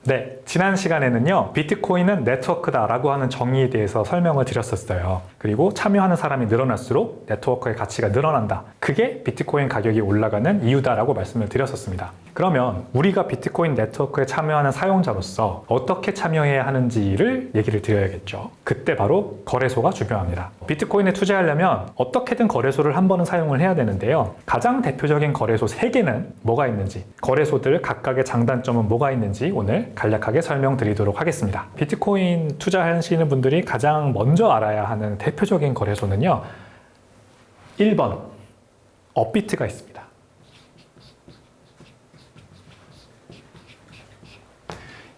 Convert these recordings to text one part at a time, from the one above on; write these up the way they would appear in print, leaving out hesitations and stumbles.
네, 지난 시간에는요, 비트코인은 네트워크다라고 하는 정의에 대해서 설명을 드렸었어요. 그리고 참여하는 사람이 늘어날수록 네트워크의 가치가 늘어난다. 그게 비트코인 가격이 올라가는 이유다라고 말씀을 드렸었습니다. 그러면 우리가 비트코인 네트워크에 참여하는 사용자로서 어떻게 참여해야 하는지를 얘기를 드려야겠죠. 그때 바로 거래소가 중요합니다. 비트코인에 투자하려면 어떻게든 거래소를 한 번은 사용을 해야 되는데요. 가장 대표적인 거래소 3개는 뭐가 있는지, 거래소들 각각의 장단점은 뭐가 있는지 오늘 간략하게 설명드리도록 하겠습니다. 비트코인 투자하시는 분들이 가장 먼저 알아야 하는 대표적인 거래소는요, 1번 업비트가 있습니다.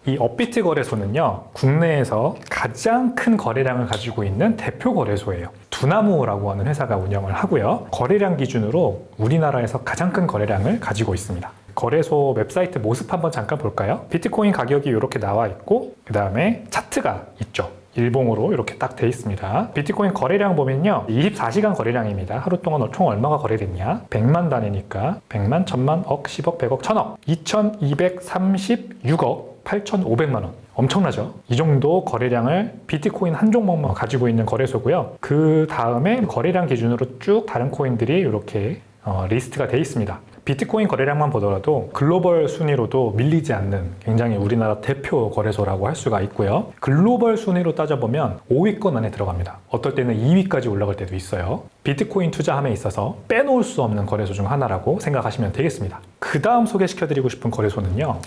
이 업비트 거래소는요, 국내에서 가장 큰 거래량을 가지고 있는 대표 거래소예요. 두나무라고 하는 회사가 운영을 하고요. 거래량 기준으로 우리나라에서 가장 큰 거래량을 가지고 있습니다. 거래소 웹사이트 모습 한번 잠깐 볼까요? 비트코인 가격이 이렇게 나와 있고, 그 다음에 차트가 있죠. 일봉으로 이렇게 딱 돼 있습니다. 비트코인 거래량 보면요, 24시간 거래량입니다. 하루 동안 총 얼마가 거래됐냐? 100만 단위니까 100만, 1000만, 억, 10억, 100억, 1000억, 2236억 8,500만 원. 엄청나죠? 이 정도 거래량을 비트코인 한 종목만 가지고 있는 거래소고요. 그 다음에 거래량 기준으로 쭉 다른 코인들이 이렇게 리스트가 돼 있습니다. 비트코인 거래량만 보더라도 글로벌 순위로도 밀리지 않는 굉장히 우리나라 대표 거래소라고 할 수가 있고요. 글로벌 순위로 따져보면 5위권 안에 들어갑니다. 어떨 때는 2위까지 올라갈 때도 있어요. 비트코인 투자함에 있어서 빼놓을 수 없는 거래소 중 하나라고 생각하시면 되겠습니다. 그 다음 소개시켜드리고 싶은 거래소는요,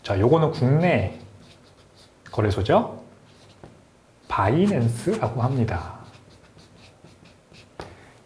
자, 요거는 국내 거래소죠. 바이낸스라고 합니다.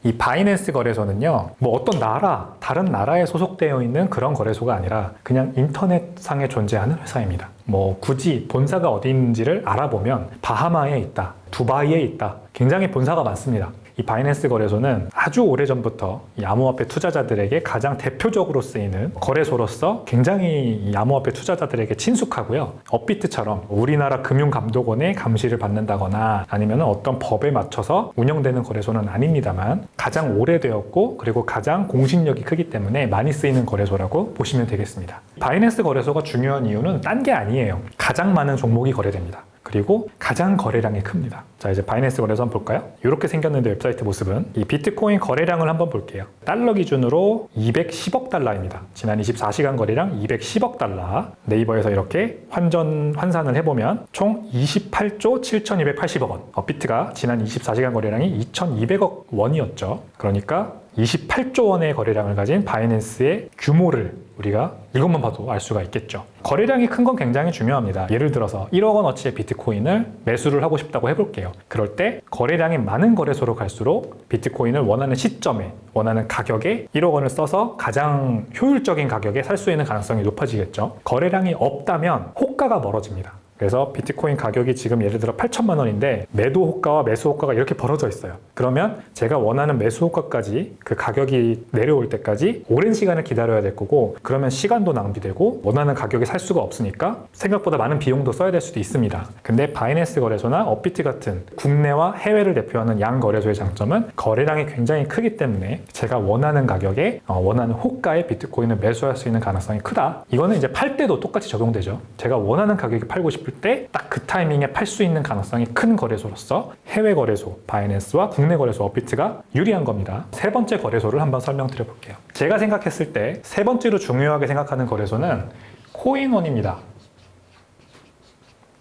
이 바이낸스 거래소는요, 뭐 어떤 나라, 다른 나라에 소속되어 있는 그런 거래소가 아니라 그냥 인터넷상에 존재하는 회사입니다. 뭐 굳이 본사가 어디 있는지를 알아보면 바하마에 있다, 두바이에 있다, 굉장히 본사가 많습니다. 이 바이낸스 거래소는 아주 오래전부터 이 암호화폐 투자자들에게 가장 대표적으로 쓰이는 거래소로서 굉장히 이 암호화폐 투자자들에게 친숙하고요. 업비트처럼 우리나라 금융감독원의 감시를 받는다거나 아니면 어떤 법에 맞춰서 운영되는 거래소는 아닙니다만 가장 오래되었고 그리고 가장 공신력이 크기 때문에 많이 쓰이는 거래소라고 보시면 되겠습니다. 바이낸스 거래소가 중요한 이유는 딴 게 아니에요. 가장 많은 종목이 거래됩니다. 그리고 가장 거래량이 큽니다. 자, 이제 바이낸스 거래소 한번 볼까요? 이렇게 생겼는데 웹사이트 모습은 이 비트코인 거래량을 한번 볼게요. 달러 기준으로 210억 달러입니다. 지난 24시간 거래량 210억 달러. 네이버에서 이렇게 환산을 해보면 총 28조 7,280억 원. 비트가 지난 24시간 거래량이 2,200억 원이었죠. 그러니까 28조 원의 거래량을 가진 바이낸스의 규모를 우리가 이것만 봐도 알 수가 있겠죠. 거래량이 큰 건 굉장히 중요합니다. 예를 들어서 1억 원어치의 비트코인을 매수를 하고 싶다고 해볼게요. 그럴 때 거래량이 많은 거래소로 갈수록 비트코인을 원하는 시점에, 원하는 가격에 1억 원을 써서 가장 효율적인 가격에 살 수 있는 가능성이 높아지겠죠. 거래량이 없다면 호가가 멀어집니다. 그래서 비트코인 가격이 지금 예를 들어 8천만 원인데 매도 호가와 매수 호가가 이렇게 벌어져 있어요. 그러면 제가 원하는 매수 호가까지 그 가격이 내려올 때까지 오랜 시간을 기다려야 될 거고, 그러면 시간도 낭비되고 원하는 가격에 살 수가 없으니까 생각보다 많은 비용도 써야 될 수도 있습니다. 근데 바이낸스 거래소나 업비트 같은 국내와 해외를 대표하는 양 거래소의 장점은 거래량이 굉장히 크기 때문에 제가 원하는 가격에 원하는 호가의 비트코인을 매수할 수 있는 가능성이 크다. 이거는 이제 팔 때도 똑같이 적용되죠. 제가 원하는 가격에 팔고 싶을 때 딱 그 타이밍에 팔 수 있는 가능성이 큰 거래소로서 해외 거래소 바이낸스와 국내 거래소 업비트가 유리한 겁니다. 세 번째 거래소를 한번 설명드려 볼게요. 제가 생각했을 때 세 번째로 중요하게 생각하는 거래소는 코인원입니다.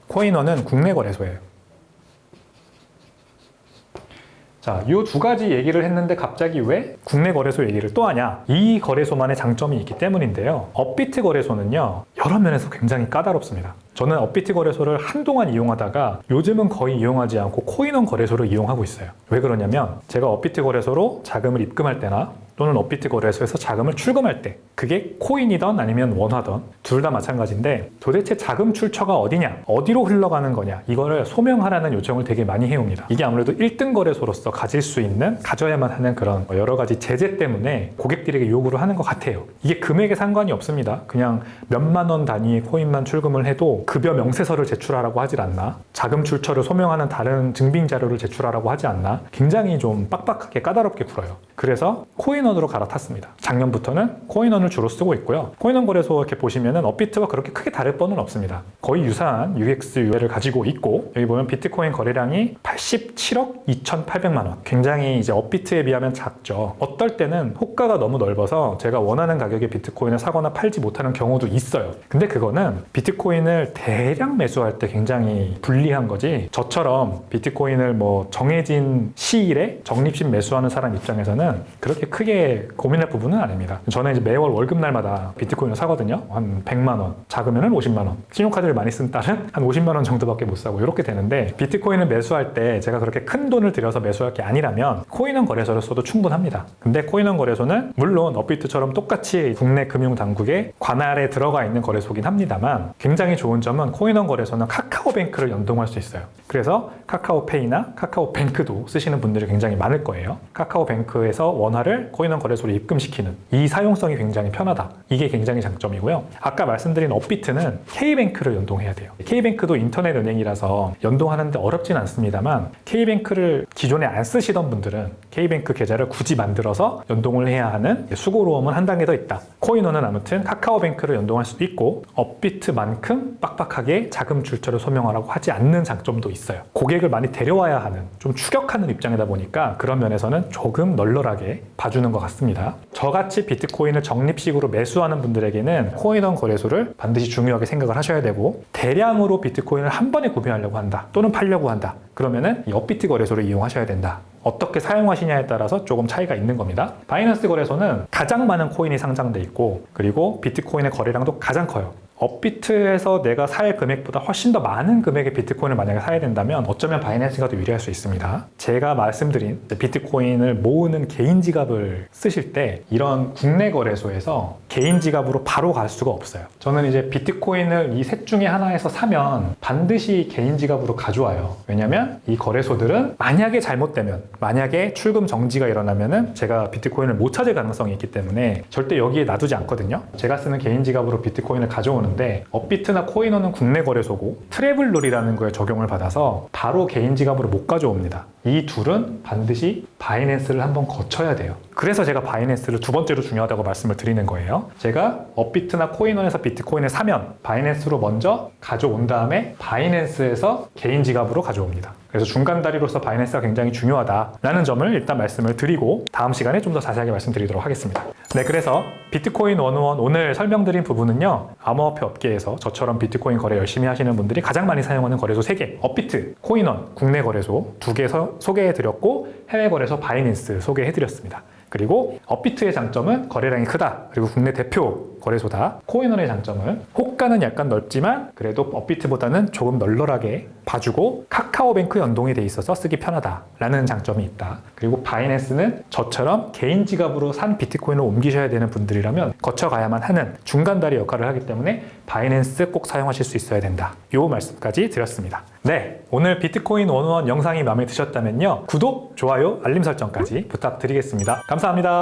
코인원은 국내 거래소예요. 자, 이 두 가지 얘기를 했는데 갑자기 왜 국내 거래소 얘기를 또 하냐? 이 거래소만의 장점이 있기 때문인데요. 업비트 거래소는요, 여러 면에서 굉장히 까다롭습니다. 저는 업비트 거래소를 한동안 이용하다가 요즘은 거의 이용하지 않고 코인원 거래소를 이용하고 있어요. 왜 그러냐면 제가 업비트 거래소로 자금을 입금할 때나 또는 업비트 거래소에서 자금을 출금할 때, 그게 코인이든 아니면 원화든 둘 다 마찬가지인데 도대체 자금 출처가 어디냐, 어디로 흘러가는 거냐, 이거를 소명하라는 요청을 되게 많이 해옵니다. 이게 아무래도 1등 거래소로서 가져야만 하는 그런 여러 가지 제재 때문에 고객들에게 요구를 하는 것 같아요. 이게 금액에 상관이 없습니다. 그냥 몇만 원 단위의 코인만 출금을 해도 급여 명세서를 제출하라고 하질 않나, 자금 출처를 소명하는 다른 증빙 자료를 제출하라고 하지 않나, 굉장히 좀 빡빡하게 까다롭게 굴어요. 그래서 코인원으로 갈아탔습니다. 작년부터는 코인원으로 코인원을 주로 쓰고 있고요. 코인원 거래소 이렇게 보시면은 업비트와 그렇게 크게 다를 바는 없습니다. 거의 유사한 UX, UI를 가지고 있고, 여기 보면 비트코인 거래량이 87억 2,800만 원. 굉장히 이제 업비트에 비하면 작죠. 어떨 때는 호가가 너무 넓어서 제가 원하는 가격에 비트코인을 사거나 팔지 못하는 경우도 있어요. 근데 그거는 비트코인을 대량 매수할 때 굉장히 불리한 거지, 저처럼 비트코인을 뭐 정해진 시일에 적립식 매수하는 사람 입장에서는 그렇게 크게 고민할 부분은 아닙니다. 저는 이제 매월 월급날마다 비트코인을 사거든요. 한 100만 원, 작으면은 50만 원. 신용카드를 많이 쓴 딸은 한 50만 원 정도밖에 못 사고 이렇게 되는데, 비트코인을 매수할 때 제가 그렇게 큰 돈을 들여서 매수할 게 아니라면 코인원 거래소를 써도 충분합니다. 근데 코인원 거래소는 물론 업비트처럼 똑같이 국내 금융당국의 관할에 들어가 있는 거래소긴 합니다만, 굉장히 좋은 점은 코인원 거래소는 카카오뱅크를 연동할 수 있어요. 그래서 카카오페이나 카카오뱅크도 쓰시는 분들이 굉장히 많을 거예요. 카카오뱅크에서 원화를 코인원 거래소로 입금시키는 이 사용성이 굉장히 편하다. 이게 굉장히 장점이고요. 아까 말씀드린 업비트는 K뱅크를 연동해야 돼요. K뱅크도 인터넷 은행이라서 연동하는데 어렵진 않습니다만, K뱅크를 기존에 안 쓰시던 분들은 K뱅크 계좌를 굳이 만들어서 연동을 해야 하는 수고로움은 한 단계 더 있다. 코인원은 아무튼 카카오뱅크를 연동할 수도 있고, 업비트만큼 빡빡하게 자금 출처를 소명하라고 하지 않는 장점도 있어요. 고객을 많이 데려와야 하는, 좀 추격하는 입장이다 보니까 그런 면에서는 조금 널널하게 봐주는 것 같습니다. 저같이 비트코인을 적립식으로 매수하는 분들에게는 코인원 거래소를 반드시 중요하게 생각을 하셔야 되고, 대량으로 비트코인을 한 번에 구매하려고 한다 또는 팔려고 한다, 그러면은 이 업비트 거래소를 이용하셔야 된다. 어떻게 사용하시냐에 따라서 조금 차이가 있는 겁니다. 바이낸스 거래소는 가장 많은 코인이 상장돼 있고, 그리고 비트코인의 거래량도 가장 커요. 업비트에서 내가 살 금액보다 훨씬 더 많은 금액의 비트코인을 만약에 사야 된다면 어쩌면 바이낸스가 더 유리할 수 있습니다. 제가 말씀드린 비트코인을 모으는 개인 지갑을 쓰실 때 이런 국내 거래소에서 개인 지갑으로 바로 갈 수가 없어요. 저는 이제 비트코인을 이 셋 중에 하나에서 사면 반드시 개인 지갑으로 가져와요. 왜냐면 이 거래소들은 만약에 잘못되면, 만약에 출금 정지가 일어나면은 제가 비트코인을 못 찾을 가능성이 있기 때문에 절대 여기에 놔두지 않거든요. 제가 쓰는 개인 지갑으로 비트코인을 가져오는 데, 업비트나 코인원은 국내 거래소고 트래블룰이라는 거에 적용을 받아서 바로 개인 지갑으로 못 가져옵니다. 이 둘은 반드시 바이낸스를 한번 거쳐야 돼요. 그래서 제가 바이낸스를 두 번째로 중요하다고 말씀을 드리는 거예요. 제가 업비트나 코인원에서 비트코인을 사면 바이낸스로 먼저 가져온 다음에 바이낸스에서 개인 지갑으로 가져옵니다. 그래서 중간다리로서 바이낸스가 굉장히 중요하다라는 점을 일단 말씀을 드리고, 다음 시간에 좀 더 자세하게 말씀드리도록 하겠습니다. 네, 그래서 비트코인 101 오늘 설명드린 부분은요, 암호화폐 업계에서 저처럼 비트코인 거래 열심히 하시는 분들이 가장 많이 사용하는 거래소 3개, 업비트, 코인원, 국내 거래소 2개 소개해드렸고, 해외 거래소 바이낸스 소개해드렸습니다. 그리고 업비트의 장점은 거래량이 크다, 그리고 국내 대표 거래소다. 코인원의 장점은 호가는 약간 넓지만 그래도 업비트보다는 조금 널널하게 봐주고 카카오뱅크 연동이 돼 있어서 쓰기 편하다라는 장점이 있다. 그리고 바이낸스는 저처럼 개인 지갑으로 산 비트코인을 옮기셔야 되는 분들이라면 거쳐가야만 하는 중간다리 역할을 하기 때문에 바이낸스 꼭 사용하실 수 있어야 된다. 요 말씀까지 드렸습니다. 네, 오늘 비트코인 101 영상이 마음에 드셨다면요, 구독, 좋아요, 알림 설정까지 부탁드리겠습니다. 감사합니다.